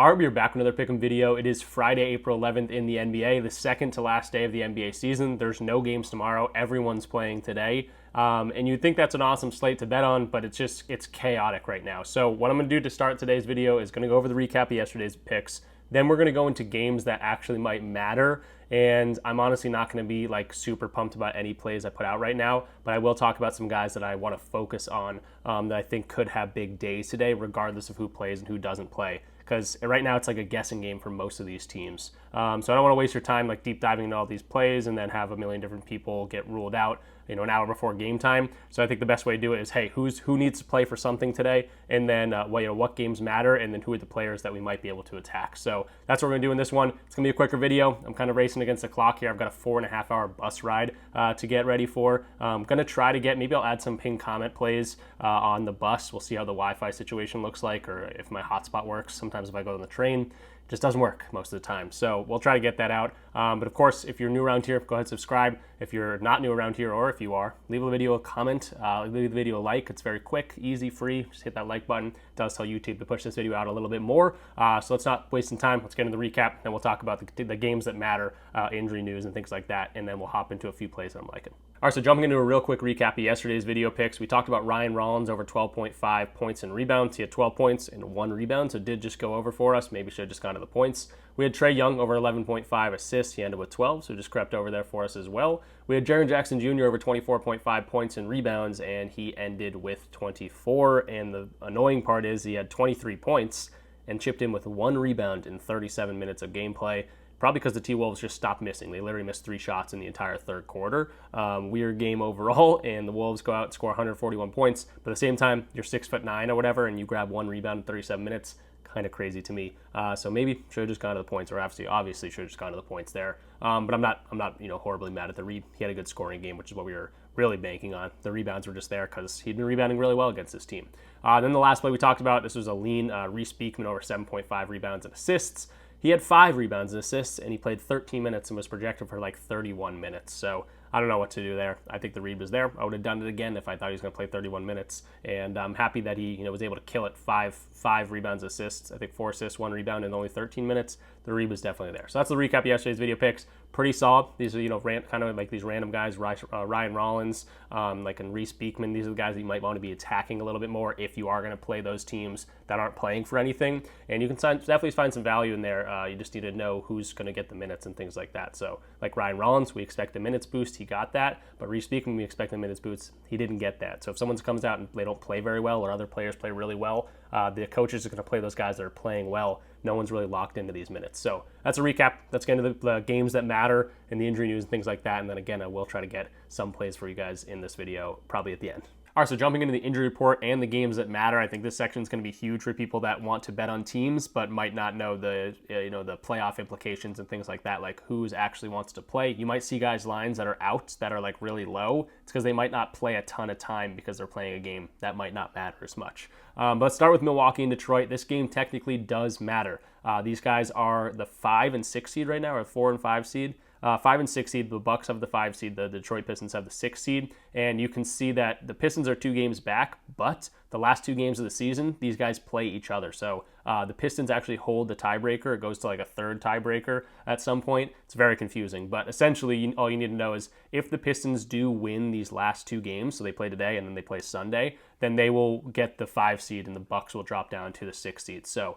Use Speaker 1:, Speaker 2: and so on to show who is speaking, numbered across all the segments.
Speaker 1: All right, we're back with another Pick'em video. It is Friday, April 11th in the NBA, the second to last day of the NBA season. There's no games tomorrow. Everyone's playing today. And you'd think that's an awesome slate to bet on, but it's chaotic right now. So what I'm going to do to start today's video is going to go over the recap of yesterday's picks. Then we're going to go into games that actually might matter. And I'm honestly not going to be like super pumped about any plays I put out right now, but I will talk about some guys that I want to focus on that I think could have big days today, regardless of who plays and who doesn't play. Because right now it's like a guessing game for most of these teams. So I don't want to waste your time like deep diving into all these plays and then have a million different people get ruled out, an hour before game time. So I think the best way to do it is, hey, who needs to play for something today, and then what games matter, and then who are the players that we might be able to attack. So that's what we're gonna do in this one. It's gonna be a quicker video. I'm kind of racing against the clock here. I've got a 4.5 hour bus ride to get ready for. I'm gonna try to maybe I'll add some pin comment plays on the bus. We'll see how the Wi-Fi situation looks like, or if my hotspot works. Sometimes if I go on the train, just doesn't work most of the time. So we'll try to get that out. But of course, if you're new around here, go ahead and subscribe. If you're not new around here, or if you are, leave the video a comment, leave the video a like. It's very quick, easy, free. Just hit that like button. It does tell YouTube to push this video out a little bit more. So let's not waste some time. Let's get into the recap, and we'll talk about the games that matter, injury news and things like that, and then we'll hop into a few plays that I'm liking. All right, so jumping into a real quick recap of yesterday's video picks, we talked about Ryan Rollins over 12.5 points and rebounds. He had 12 points and 1 rebound, so it did just go over for us. Maybe should have just gone to the points. We had Trae Young over 11.5 assists. He ended with 12, so just crept over there for us as well. We had Jaren Jackson Jr. over 24.5 points and rebounds, and he ended with 24. And the annoying part is he had 23 points and chipped in with 1 rebound in 37 minutes of gameplay. Probably because the T-Wolves just stopped missing. They literally missed 3 shots in the entire third quarter. Weird game overall, and the Wolves go out and score 141 points. But at the same time, you're 6'9" or whatever, and you grab 1 rebound in 37 minutes. Kind of crazy to me. So maybe should have just gone to the points, or obviously should have just gone to the points there. But I'm not horribly mad at the He had a good scoring game, which is what we were really banking on. The rebounds were just there because he'd been rebounding really well against this team. Then the last play we talked about, this was a lean Reece Beekman over 7.5 rebounds and assists. He had 5 rebounds and assists, and he played 13 minutes and was projected for like 31 minutes. So I don't know what to do there. I think the read was there. I would have done it again if I thought he was going to play 31 minutes. And I'm happy that he was able to kill it. 5 rebounds, assists. I think 4 assists, 1 rebound in only 13 minutes. The read was definitely there. So that's the recap of yesterday's video picks. Pretty solid. These are kind of like these random guys, Ryan Rollins, and Reece Beekman. These are the guys that you might want to be attacking a little bit more if you are going to play those teams that aren't playing for anything. And you can definitely find some value in there. You just need to know who's going to get the minutes and things like that. So like Ryan Rollins, we expect the minutes boost. He got that. But Reece Beekman, we expect the minutes boost. He didn't get that. So if someone comes out and they don't play very well, or other players play really well, the coaches are going to play those guys that are playing well. No one's really locked into these minutes. So that's a recap. Let's get into the games that matter and the injury news and things like that. And then again, I will try to get some plays for you guys in this video, probably at the end. All right, so jumping into the injury report and the games that matter, I think this section is going to be huge for people that want to bet on teams but might not know the the playoff implications and things like that, like who's actually wants to play. You might see guys' lines that are out that are like really low. It's because they might not play a ton of time because they're playing a game that might not matter as much. But let's start with Milwaukee and Detroit. This game technically does matter. These guys are the 5 and 6 seed right now, or 4 and 5 seed. 5 and 6 seed, the Bucks have the 5 seed, the Detroit Pistons have the 6 seed, and you can see that the Pistons are 2 games back, but the last 2 games of the season, these guys play each other. So the Pistons actually hold the tiebreaker. It goes to like a 3rd tiebreaker at some point. It's very confusing, but essentially all you need to know is if the Pistons do win these last 2 games, so they play today and then they play Sunday, then they will get the 5 seed and the Bucks will drop down to the 6 seed. So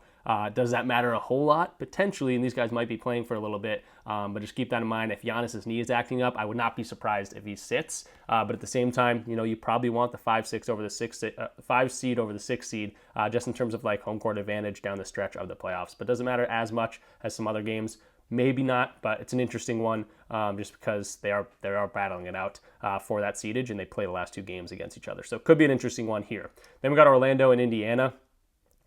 Speaker 1: does that matter a whole lot? Potentially, and these guys might be playing for a little bit, but just keep that in mind. If Giannis's knee is acting up, I would not be surprised if he sits. But at the same time, you probably want the 5 seed over the 6 seed, just in terms of like home court advantage down the stretch of the playoffs. But doesn't matter as much as some other games. Maybe not, but it's an interesting one just because they are battling it out for that seedage, and they play the last 2 games against each other. So it could be an interesting one here. Then we got Orlando and Indiana.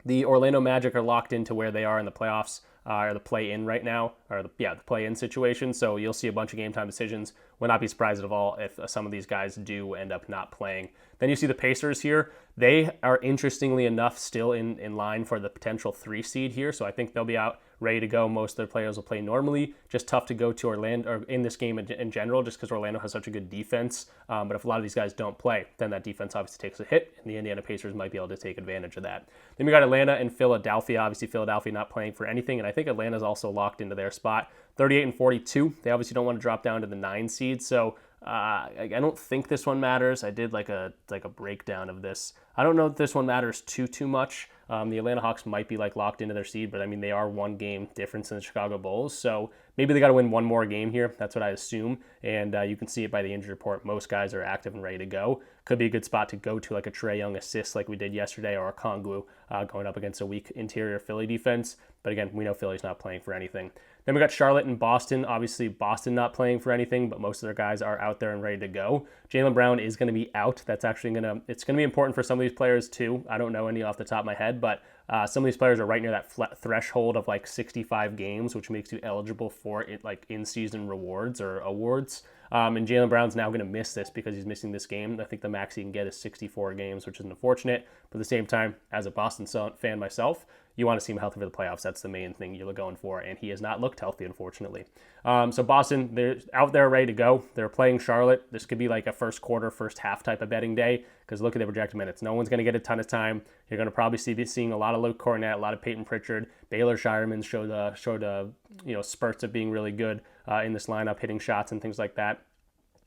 Speaker 1: The Orlando Magic are locked into where they are in the playoffs. or the play-in right now, or the play-in situation. So you'll see a bunch of game time decisions. Would not be surprised at all if some of these guys do end up not playing. Then you see the Pacers here. They are interestingly enough still in line for the potential 3 seed here. So I think they'll be out ready to go. Most of their players will play normally. Just tough to go to Orlando or in this game in general, just because Orlando has such a good defense. But if a lot of these guys don't play, then that defense obviously takes a hit, and the Indiana Pacers might be able to take advantage of that. Then we got Atlanta and Philadelphia. Obviously, Philadelphia not playing for anything, and I think Atlanta's also locked into their spot. 38 and 42. They obviously don't want to drop down to the 9 seed, so I don't think this one matters. I did like a breakdown of this. I don't know if this one matters too much. The Atlanta Hawks might be locked into their seed, but I mean, they are 1 game difference in the Chicago Bulls, so maybe they got to win 1 more game here. That's what I assume, and you can see it by the injury report. Most guys are active and ready to go. Could be a good spot to go to, like a Trae Young assist like we did yesterday, or a Kongwu going up against a weak interior Philly defense. But again, we know Philly's not playing for anything. Then we got Charlotte and Boston. Obviously, Boston not playing for anything, but most of their guys are out there and ready to go. Jaylen Brown is going to be out. That's actually it's going to be important for some of these players too. I don't know any off the top of my head, but some of these players are right near that threshold of 65 games, which makes you eligible for it, in-season rewards or awards. And Jaylen Brown's now going to miss this because he's missing this game. I think the max he can get is 64 games, which is unfortunate. But at the same time, as a Boston fan myself, you want to see him healthy for the playoffs. That's the main thing you're going for, and he has not looked healthy, unfortunately. So Boston, they're out there ready to go. They're playing Charlotte. This could be like a first quarter, first half type of betting day, because look at the projected minutes. No one's going to get a ton of time. You're going to probably be seeing a lot of Luke Cornett, a lot of Peyton Pritchard. Baylor Shireman showed spurts of being really good in this lineup, hitting shots and things like that.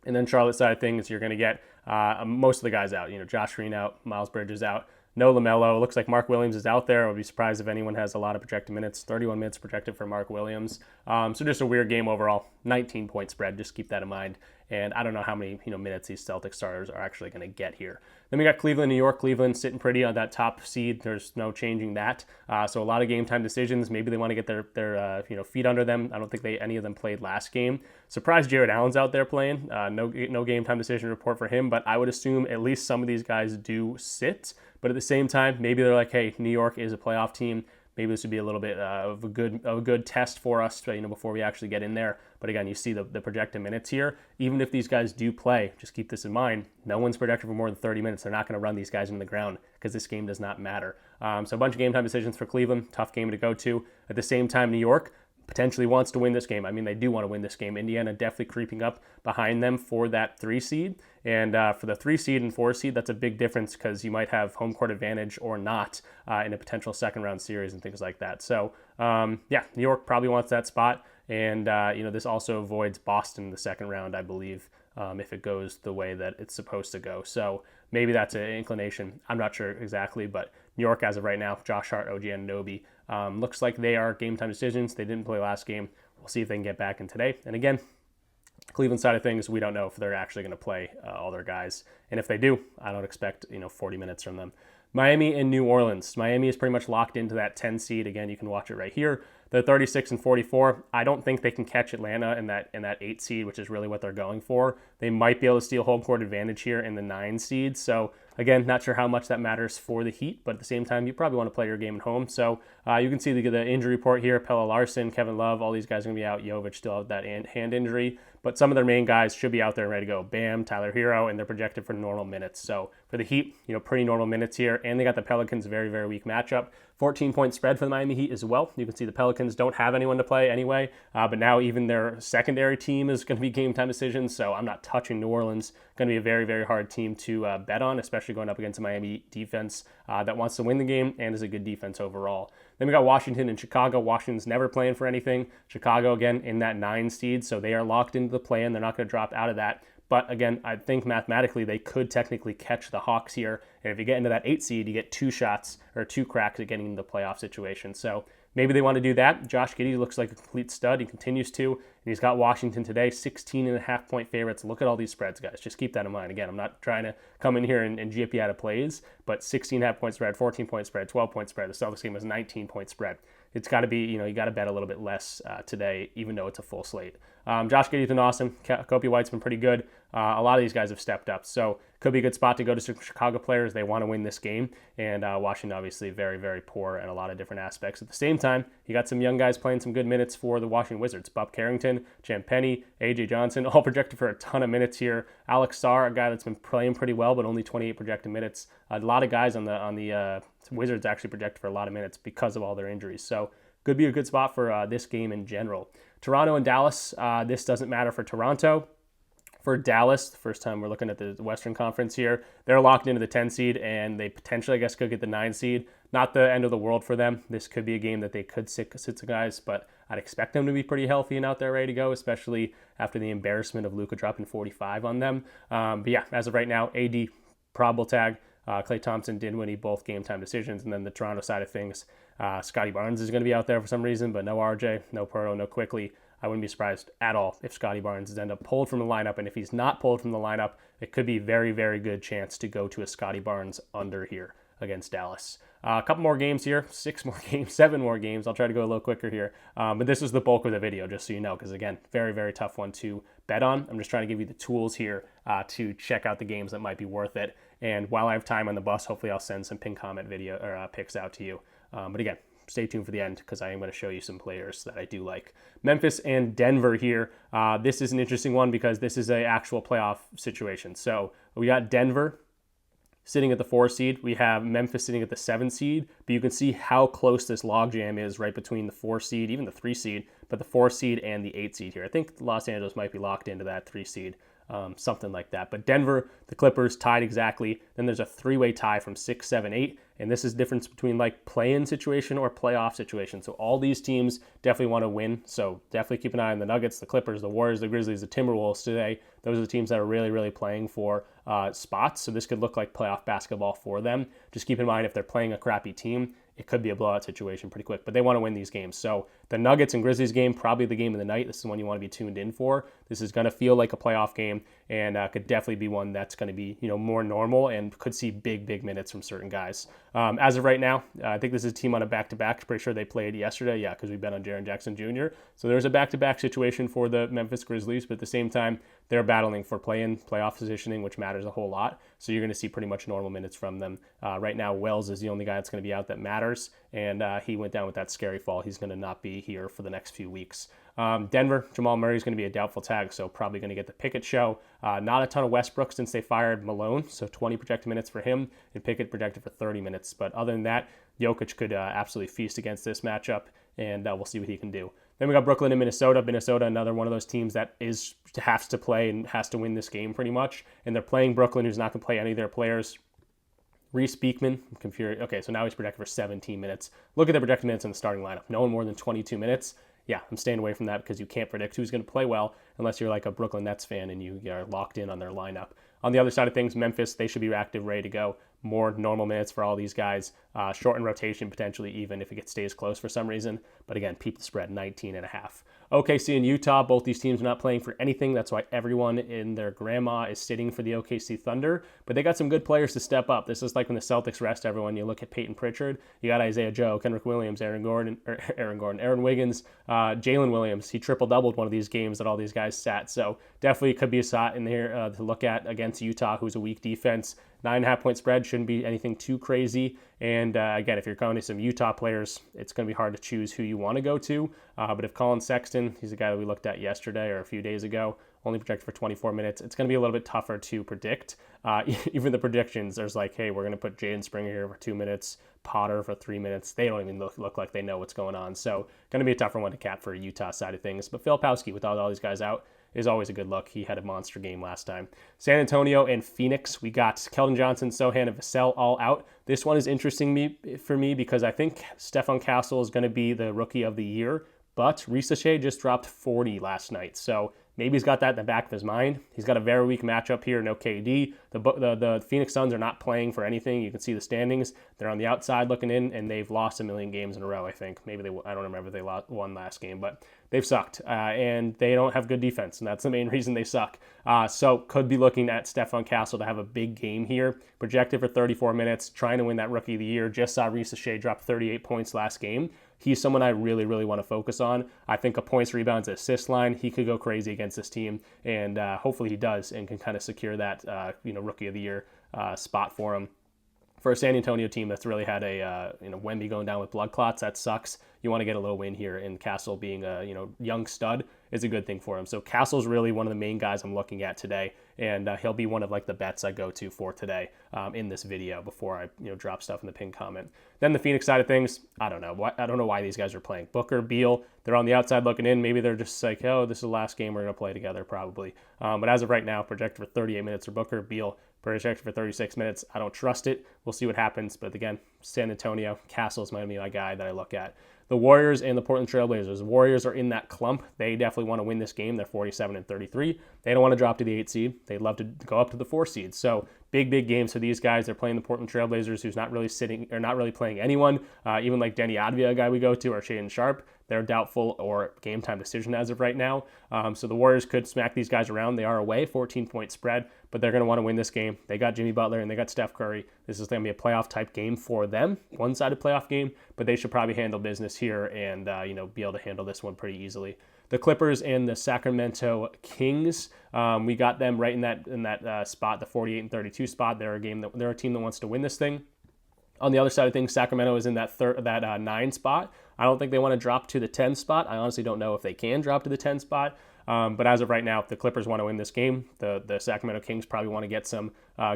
Speaker 1: And then Charlotte side of things, you're going to get most of the guys out. Josh Green out, Miles Bridges out. No LaMelo. Looks like Mark Williams is out there. I would be surprised if anyone has a lot of projected minutes. 31 minutes projected for Mark Williams. So just a weird game overall. 19-point spread. Just keep that in mind. And I don't know how many minutes these Celtic starters are actually going to get here. Then we got Cleveland, New York. Cleveland sitting pretty on that top seed. There's no changing that. So a lot of game time decisions. Maybe they want to get their feet under them. I don't think any of them played last game. Surprised Jared Allen's out there playing. No game time decision report for him. But I would assume at least some of these guys do sit. But at the same time, maybe they're like, hey, New York is a playoff team. Maybe this would be a little bit of a good test for us, before we actually get in there. But again, you see the projected minutes here. Even if these guys do play, just keep this in mind. No one's projected for more than 30 minutes. They're not going to run these guys into the ground because this game does not matter. So a bunch of game time decisions for Cleveland. Tough game to go to. At the same time, New York potentially wants to win this game. I mean, they do want to win this game. Indiana definitely creeping up behind them for that 3 seed. And for the 3 seed and 4 seed, that's a big difference because you might have home court advantage or not in a potential second round series and things like that. So New York probably wants that spot. And, this also avoids Boston the second round, I believe, if it goes the way that it's supposed to go. So maybe that's an inclination. I'm not sure exactly, but New York as of right now, Josh Hart, OG Anunoby, looks like they are game time decisions. They didn't play last game. We'll see if they can get back in today. And again, Cleveland side of things, we don't know if they're actually going to play all their guys. And if they do, I don't expect 40 minutes from them. Miami and New Orleans. Miami is pretty much locked into that 10 seed. Again, you can watch it right here. They're 36 and 44. I don't think they can catch Atlanta in that 8 seed, which is really what they're going for. They might be able to steal home court advantage here in the 9 seed. So again, not sure how much that matters for the Heat, but at the same time, you probably want to play your game at home. So you can see the injury report here. Pelle Larsson, Kevin Love, all these guys are going to be out. Jovic still have that hand injury, but some of their main guys should be out there and ready to go. Bam, Tyler Hero, and they're projected for normal minutes. So for the Heat, pretty normal minutes here. And they got the Pelicans, very, very weak matchup. 14-point spread for the Miami Heat as well. You can see the Pelicans don't have anyone to play anyway, but now even their secondary team is going to be game time decisions, so I'm not touching New Orleans. Going to be a very, very hard team to bet on, especially going up against a Miami defense that wants to win the game and is a good defense overall. Then we got Washington and Chicago. Washington's never playing for anything. Chicago, again, in that 9 seed, so they are locked into the play-in. They're not going to drop out of that. But again, I think mathematically they could technically catch the Hawks here. And if you get into that 8 seed, you get 2 shots or 2 cracks at getting into the playoff situation. So maybe they want to do that. Josh Giddey looks like a complete stud. He continues to. And he's got Washington today, 16.5-point favorites. Look at all these spreads, guys. Just keep that in mind. Again, I'm not trying to come in here and GP out of plays, but 16.5-point spread, 14-point spread, 12-point spread. The Celtics game was 19-point spread. it's got to be, you got to bet a little bit less today, even though it's a full slate. Josh Giddey's been awesome. Kobe White's been pretty good. A lot of these guys have stepped up. So could be a good spot to go to some Chicago players. They want to win this game. And Washington, obviously, very, very poor at a lot of different aspects. At the same time, you got some young guys playing some good minutes for the Washington Wizards. Bob Carrington, Cam Penny, A.J. Johnson, all projected for a ton of minutes here. Alex Sarr, a guy that's been playing pretty well, but only 28 projected minutes. A lot of guys on the Wizards actually projected for a lot of minutes because of all their injuries. So could be a good spot for this game in general. Toronto and Dallas, this doesn't matter for Toronto. For Dallas, the first time we're looking at the Western Conference here, they're locked into the 10 seed, and they potentially, I guess, could get the 9 seed. Not the end of the world for them. This could be a game that they could sit some guys, but I'd expect them to be pretty healthy and out there ready to go, especially after the embarrassment of Luka dropping 45 on them. But yeah, as of right now, AD, probable tag. Klay Thompson, Dinwiddie, both game time decisions. And then the Toronto side of things, Scotty Barnes is going to be out there for some reason, but no RJ, no Pearl, no Quickly. I wouldn't be surprised at all if Scotty Barnes is end up pulled from the lineup. And if he's not pulled from the lineup, it could be very, very good chance to go to a Scotty Barnes under here against Dallas. A couple more games here, 6 more games, 7 more games. I'll try to go a little quicker here. But this is the bulk of the video, just so you know, because again, very, very tough one to bet on. I'm just trying to give you the tools here to check out the games that might be worth it. And while I have time on the bus, hopefully I'll send some pin comment video or picks out to you. But again, stay tuned for the end because I am going to show you some players that I do like. Memphis and Denver here. This is an interesting one because this is an actual playoff situation. So we got Denver sitting at the 4 seed. We have Memphis sitting at the 7 seed, but you can see how close this logjam is right between the 4 seed, even the 3 seed, but the 4 seed and the 8 seed here. I think Los Angeles might be locked into that 3 seed. Something like that. But Denver, the Clippers tied exactly. Then there's a 3-way tie from 6, 7, 8. And this is the difference between like play-in situation or playoff situation. So all these teams definitely want to win. So definitely keep an eye on the Nuggets, the Clippers, the Warriors, the Grizzlies, the Timberwolves today. Those are the teams that are really, really playing for spots. So this could look like playoff basketball for them. Just keep in mind if they're playing a crappy team, it could be a blowout situation pretty quick, but they want to win these games. So the Nuggets and Grizzlies game, probably the game of the night. This is one you want to be tuned in for. This is going to feel like a playoff game and could definitely be one that's going to be, more normal and could see big, big minutes from certain guys. As of right now, I think this is a team on a back-to-back. Pretty sure they played yesterday. Yeah, because we bet on Jaren Jackson Jr. So there's a back-to-back situation for the Memphis Grizzlies, but at the same time, they're battling for play-in, playoff positioning, which matters a whole lot. So you're going to see pretty much normal minutes from them. Right now, Wells is the only guy that's going to be out that matters, and he went down with that scary fall. He's going to not be here for the next few weeks. Denver, Jamal Murray is going to be a doubtful tag, so probably going to get the Pickett show. Not a ton of Westbrook since they fired Malone, so 20 projected minutes for him, and Pickett projected for 30 minutes. But other than that, Jokic could absolutely feast against this matchup, and we'll see what he can do. Then we got Brooklyn and Minnesota. Minnesota, another one of those teams that has to play and has to win this game pretty much. And they're playing Brooklyn, who's not going to play any of their players. Reese Beekman, okay, so now he's projected for 17 minutes. Look at the projected minutes in the starting lineup. No one more than 22 minutes. Yeah, I'm staying away from that because you can't predict who's going to play well unless you're like a Brooklyn Nets fan and you are locked in on their lineup. On the other side of things, Memphis, they should be active, ready to go. More normal minutes for all these guys. Shortened rotation potentially even if it stays close for some reason. But again, peep the spread, 19.5. OKC and Utah, both these teams are not playing for anything. That's why everyone in their grandma is sitting for the OKC Thunder. But they got some good players to step up. This is like when the Celtics rest everyone. You look at Peyton Pritchard. You got Isaiah Joe, Kendrick Williams, Aaron Wiggins, Jalen Williams. He triple-doubled one of these games that all these guys sat. So definitely could be a shot in here to look at against Utah, who's a weak defense. 9.5-point spread shouldn't be anything too crazy. And again, if you're going to some Utah players, it's going to be hard to choose who you want to go to. But if Colin Sexton, he's a guy that we looked at yesterday or a few days ago, only projected for 24 minutes, it's going to be a little bit tougher to predict. Even the predictions, there's like, hey, we're going to put Jaden Springer here for 2 minutes, Potter for 3 minutes. They don't even look like they know what's going on. So going to be a tougher one to cap for a Utah side of things. But Filipowski, without all these guys out, is always a good look. He had a monster game last time. San Antonio and Phoenix, we got Keldon Johnson, Sohan, and Vassell all out. This one is interesting for me because I think Stephon Castle is going to be the rookie of the year, but Risache just dropped 40 last night. So maybe he's got that in the back of his mind. He's got a very weak matchup here, no KD. The Phoenix Suns are not playing for anything. You can see the standings. They're on the outside looking in, and they've lost a million games in a row, I think. I don't remember if they won last game, but they've sucked. And they don't have good defense, and that's the main reason they suck. So could be looking at Stephon Castle to have a big game here. Projected for 34 minutes, trying to win that rookie of the year. Just saw Risache drop 38 points last game. he's someone I really, really want to focus on. I think a points, rebounds, assist line, he could go crazy against this team, and hopefully he does and can kind of secure that Rookie of the Year spot for him. For a San Antonio team that's really had a Wemby going down with blood clots, that sucks. You want to get a little win here, and Castle being a young stud is a good thing for him. So Castle's really one of the main guys I'm looking at today, and he'll be one of like the bets I go to for today in this video before I drop stuff in the pinned comment. Then the Phoenix side of things, I don't know why these guys are playing. Booker, Beal, they're on the outside looking in. Maybe they're just like, oh, this is the last game we're gonna play together, probably. But as of right now, projected for 38 minutes for Booker, Beal projected for 36 minutes. I don't trust it. We'll see what happens. But again, San Antonio, Castle's might be my guy that I look at. The Warriors and the Portland Trailblazers. The Warriors are in that clump. They definitely want to win this game. They're 47-33. They don't want to drop to the 8 seed. They'd love to go up to the 4 seed. So big games for these guys. They're playing the Portland Trailblazers, who's not really playing anyone. Even like Denny Advia, a guy we go to, or Shaedon Sharp. They're doubtful or game time decision as of right now. So the Warriors could smack these guys around. They are away, 14-point spread, but they're going to want to win this game. They got Jimmy Butler and they got Steph Curry. This is going to be a playoff type game for them, one-sided playoff game, but they should probably handle business here and be able to handle this one pretty easily. The Clippers and the Sacramento Kings, we got them right in that spot, the 48-32 spot. They're a team that wants to win this thing. On the other side of things, Sacramento is in that 9 spot. I don't think they want to drop to the 10 spot. I honestly don't know if they can drop to the 10 spot. But as of right now, if the Clippers want to win this game, the Sacramento Kings probably want to get some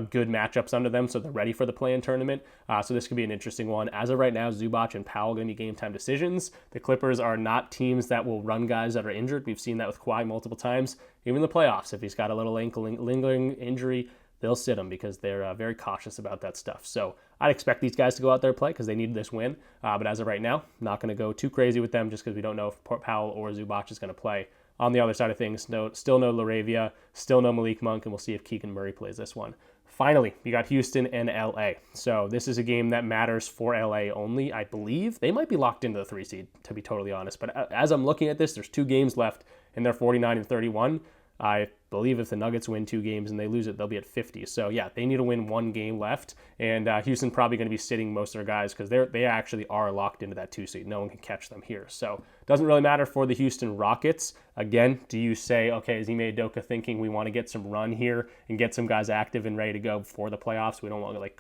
Speaker 1: good matchups under them so they're ready for the play-in tournament. So this could be an interesting one. As of right now, Zubac and Powell going to be game time decisions. The Clippers are not teams that will run guys that are injured. We've seen that with Kawhi multiple times. Even in the playoffs, if he's got a little ankle lingering injury, they'll sit him because they're very cautious about that stuff. So I'd expect these guys to go out there and play because they need this win. But as of right now, not going to go too crazy with them just because we don't know if Powell or Zubac is going to play. On the other side of things, still no Laravia, still no Malik Monk, and we'll see if Keegan Murray plays this one. Finally, we got Houston and LA. So this is a game that matters for LA only, I believe. They might be locked into the 3 seed, to be totally honest. But as I'm looking at this, there's 2 games left, and they're 49-31. I believe if the Nuggets win 2 games and they lose it, they'll be at 50. So yeah, they need to win 1 game left, and Houston probably going to be sitting most of their guys because they actually are locked into that 2 seed. No one can catch them here. So it doesn't really matter for the Houston Rockets. Again, do you say, okay, is Ime Udoka thinking we want to get some run here and get some guys active and ready to go before the playoffs? We don't want like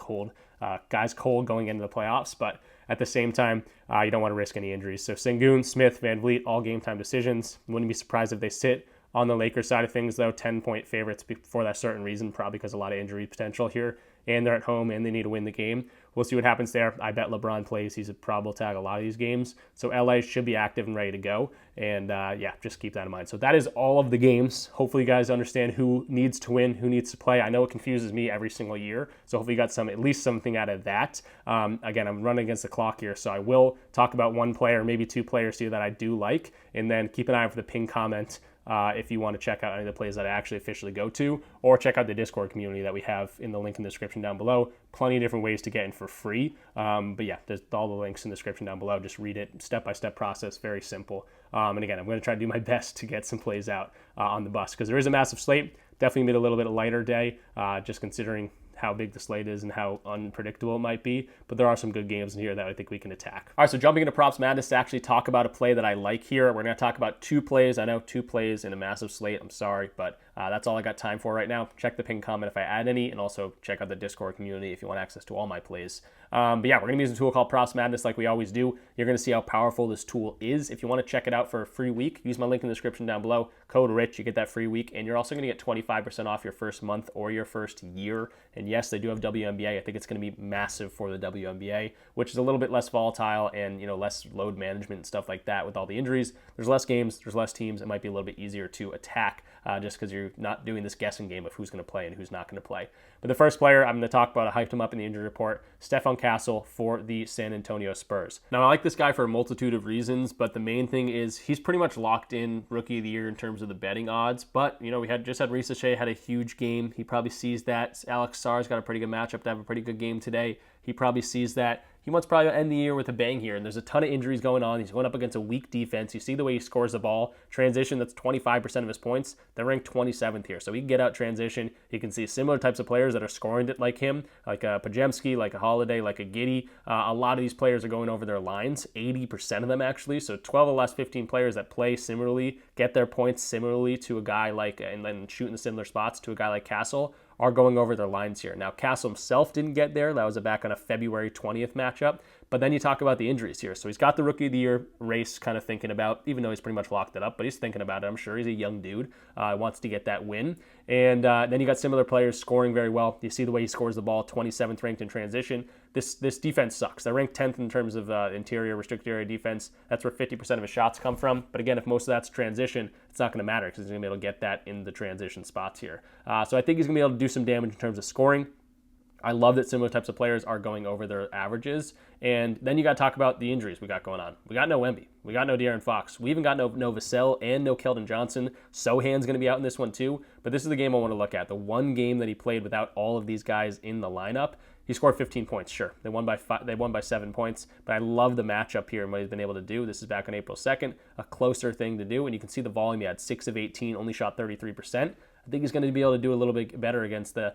Speaker 1: guys cold going into the playoffs, but at the same time, you don't want to risk any injuries. So Sengun, Smith, Van Vliet, all game time decisions. Wouldn't be surprised if they sit. On the Lakers side of things, though, 10-point favorites for that certain reason, probably because a lot of injury potential here, and they're at home and they need to win the game. We'll see what happens there. I bet LeBron plays. He's a probable tag a lot of these games. So LA should be active and ready to go. And just keep that in mind. So that is all of the games. Hopefully you guys understand who needs to win, who needs to play. I know it confuses me every single year. So hopefully you got at least something out of that. Again, I'm running against the clock here. So I will talk about 1 player, maybe 2 players here that I do like. And then keep an eye out for the pin comment if you want to check out any of the plays that I actually officially go to, or check out the Discord community that we have in the link in the description down below. Plenty of different ways to get in for free. But yeah, there's all the links in the description down below. Just read it, step-by-step process, very simple. And again, I'm going to try to do my best to get some plays out on the bus because there is a massive slate. Definitely made a little bit lighter day, just considering how big the slate is and how unpredictable it might be, but there are some good games in here that I think we can attack. All right, so jumping into Props Madness to actually talk about a play that I like here. We're going to talk about 2 plays. I know 2 plays in a massive slate. I'm sorry, but that's all I got time for right now. Check the pin comment if I add any, and also check out the Discord community if you want access to all my plays. But yeah, we're going to be using a tool called Props Madness like we always do. You're going to see how powerful this tool is. If you want to check it out for a free week, use my link in the description down below. Code RICH, you get that free week, and you're also going to get 25% off your first month or your first year. And yes, they do have WNBA. I think it's going to be massive for the WNBA, which is a little bit less volatile and less load management and stuff like that with all the injuries. There's less games, there's less teams. It might be a little bit easier to attack just because you're not doing this guessing game of who's going to play and who's not going to play. But the first player I'm going to talk about, I hyped him up in the injury report, Stephon Castle for the San Antonio Spurs. Now, I like this guy for a multitude of reasons, but the main thing is he's pretty much locked in Rookie of the Year in terms of the betting odds. But, we just had Risa Shea had a huge game. He probably sees that. Alex Sarr's got a pretty good matchup to have a pretty good game today. He probably sees that. he wants probably to end the year with a bang here. And there's a ton of injuries going on. He's going up against a weak defense. You see the way he scores the ball. Transition, that's 25% of his points. They're ranked 27th here. So he can get out transition. You can see similar types of players that are scoring it like him, like a Pajemski, like a Holiday, like a Giddey. A lot of these players are going over their lines, 80% of them actually. So 12 of the last 15 players that play similarly, get their points similarly to a guy like, and then shoot in the similar spots to a guy like Castle, are going over their lines here. Now, Castle himself didn't get there. That was back on a February 20th matchup. But then you talk about the injuries here. So he's got the Rookie of the Year race kind of thinking about, even though he's pretty much locked it up, but he's thinking about it. I'm sure he's a young dude, wants to get that win. And then you got similar players scoring very well. You see the way he scores the ball, 27th ranked in transition. This defense sucks. They're ranked 10th in terms of interior restricted area defense. That's where 50% of his shots come from. But again, if most of that's transition, it's not going to matter because he's going to be able to get that in the transition spots here. So I think he's going to be able to do some damage in terms of scoring. I love that similar types of players are going over their averages. And then you got to talk about the injuries we got going on. We got no Wemby. We got no De'Aaron Fox. We even got no Vassell and no Keldon Johnson. Sohan's going to be out in this one too. But this is the game I want to look at. The one game that he played without all of these guys in the lineup. He scored 15 points, sure. They won by 7 points, but I love the matchup here and what he's been able to do. This is back on April 2nd, a closer thing to do, and you can see the volume. He had 6 of 18, only shot 33%. I think he's going to be able to do a little bit better against the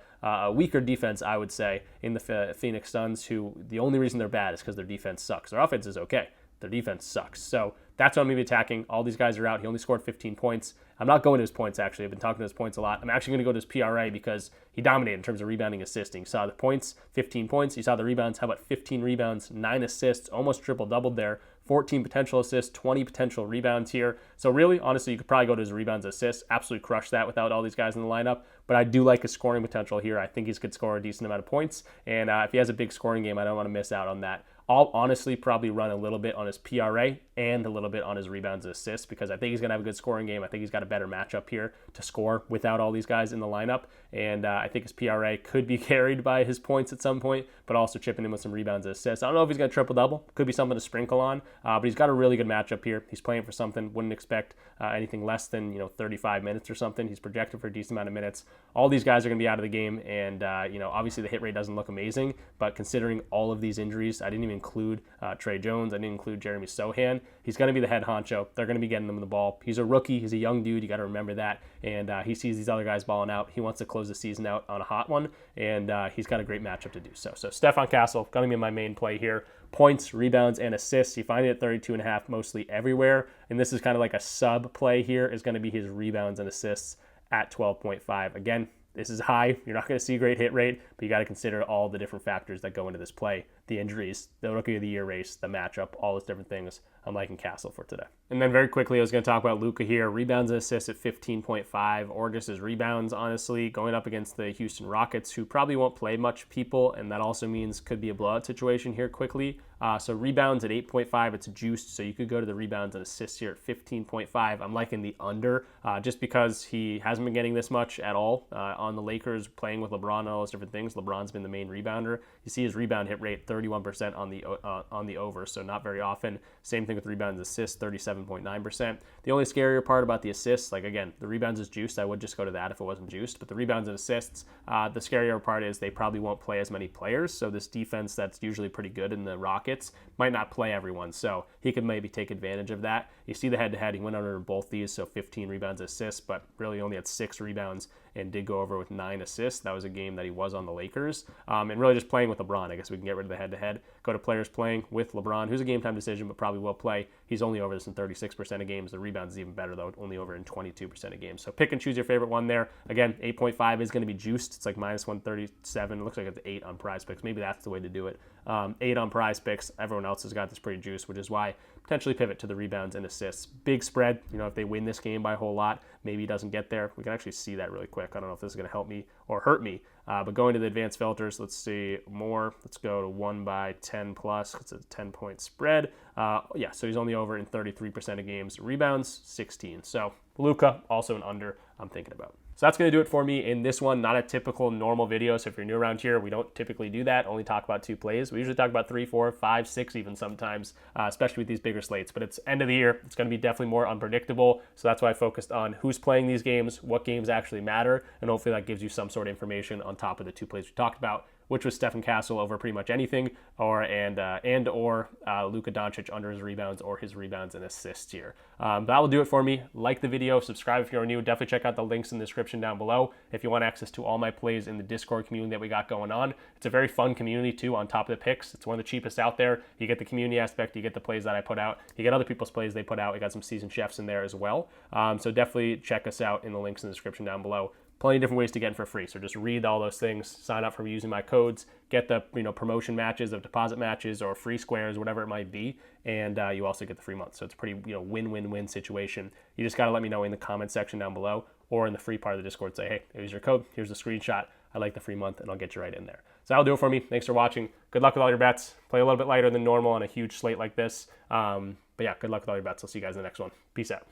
Speaker 1: weaker defense, I would say, in the Phoenix Suns, who the only reason they're bad is because their defense sucks. Their offense is okay. Their defense sucks. So that's what I'm going to be attacking. All these guys are out. He only scored 15 points. I'm not going to his points, actually. I've been talking to his points a lot. I'm actually going to go to his PRA because he dominated in terms of rebounding, assisting. You saw the points, 15 points. You saw the rebounds. How about 15 rebounds, 9 assists, almost triple-doubled there. 14 potential assists, 20 potential rebounds here. So really, honestly, you could probably go to his rebounds, assists. Absolutely crush that without all these guys in the lineup. But I do like his scoring potential here. I think he could score a decent amount of points. And if he has a big scoring game, I don't want to miss out on that. I'll honestly probably run a little bit on his PRA and a little bit on his rebounds and assists because I think he's going to have a good scoring game. I think he's got a better matchup here to score without all these guys in the lineup. And I think his PRA could be carried by his points at some point, but also chipping in with some rebounds and assists. I don't know if he's going to triple-double. Could be something to sprinkle on, but he's got a really good matchup here. He's playing for something. Wouldn't expect anything less than 35 minutes or something. He's projected for a decent amount of minutes. All these guys are going to be out of the game, and obviously the hit rate doesn't look amazing, but considering all of these injuries, I didn't even include Trey Jones. I didn't include Jeremy Sohan. He's going to be the head honcho. They're going to be getting him the ball. He's a rookie. He's a young dude. You got to remember that. And he sees these other guys balling out. He wants to close the season out on a hot one, and he's got a great matchup to do so. So Stephon Castle, going to be my main play here. Points, rebounds, and assists. You find it at 32.5 mostly everywhere. And this is kind of like a sub play here is going to be his rebounds and assists at 12.5. Again, this is high. You're not going to see a great hit rate, but you got to consider all the different factors that go into this play. The injuries, the Rookie of the Year race, the matchup, all those different things. I'm liking Castle for today. And then very quickly, I was going to talk about Luka here. Rebounds and assists at 15.5, or just his rebounds, honestly, going up against the Houston Rockets, who probably won't play much people, and that also means could be a blowout situation here quickly. So rebounds at 8.5, it's juiced, so you could go to the rebounds and assists here at 15.5. I'm liking the under, just because he hasn't been getting this much at all on the Lakers, playing with LeBron and all those different things. LeBron's been the main rebounder. You see his rebound hit rate, 31% on the over, so not very often. Same thing with rebounds and assists, 37.9%. The only scarier part about the assists, like again, the rebounds is juiced. I would just go to that if it wasn't juiced, but the rebounds and assists, the scarier part is they probably won't play as many players, so this defense that's usually pretty good in the Rockets might not play everyone, so he could maybe take advantage of that. You see the head-to-head, he went under both these, so 15 rebounds, assists, but really only had 6 rebounds and did go over with 9 assists. That was a game that he was on the Lakers, and really just playing with LeBron. I guess we can get rid of the head-to-head, go to players playing with LeBron, who's a game-time decision, but probably will play. He's only over this in 36% of games. The rebounds is even better, though, only over in 22% of games. So pick and choose your favorite one there. Again, 8.5 is going to be juiced. It's like minus 137. It looks like it's 8 on PrizePicks. Maybe that's the way to do it. 8 on PrizePicks. Everyone else has got this pretty juiced, which is why potentially pivot to the rebounds and assists. Big spread. If they win this game by a whole lot, maybe he doesn't get there. We can actually see that really quick. I don't know if this is going to help me or hurt me. But going to the advanced filters, let's see more. Let's go to 1 by 10 plus. It's a 10-point spread. So he's only over in 33% of games. Rebounds, 16. So Luka, also an under I'm thinking about. So that's going to do it for me in this one. Not a typical normal video. So if you're new around here, we don't typically do that. Only talk about 2 plays. We usually talk about 3, 4, 5, 6 even sometimes, especially with these bigger slates. But it's end of the year. It's going to be definitely more unpredictable. So that's why I focused on who's playing these games, what games actually matter, and hopefully that gives you some sort of information on top of the 2 plays we talked about. which was Stephen Castle over pretty much anything, or Luka Doncic under his rebounds or his rebounds and assists here. That will do it for me. Like the video, subscribe if you're new. Definitely check out the links in the description down below if you want access to all my plays in the Discord community that we got going on. It's a very fun community too, on top of the picks. It's one of the cheapest out there. You get the community aspect, you get the plays that I put out, you get other people's plays they put out. We got some seasoned chefs in there as well. So definitely check us out in the links in the description down below. Plenty of different ways to get in for free. So just read all those things, sign up for using my codes, get the promotion matches of deposit matches or free squares, whatever it might be, and you also get the free month. So it's a pretty win-win-win situation. You just got to let me know in the comment section down below or in the free part of the Discord. Say, hey, here's your code, here's the screenshot. I like the free month, and I'll get you right in there. So that'll do it for me. Thanks for watching. Good luck with all your bets. Play a little bit lighter than normal on a huge slate like this. But yeah, good luck with all your bets. I'll see you guys in the next one. Peace out.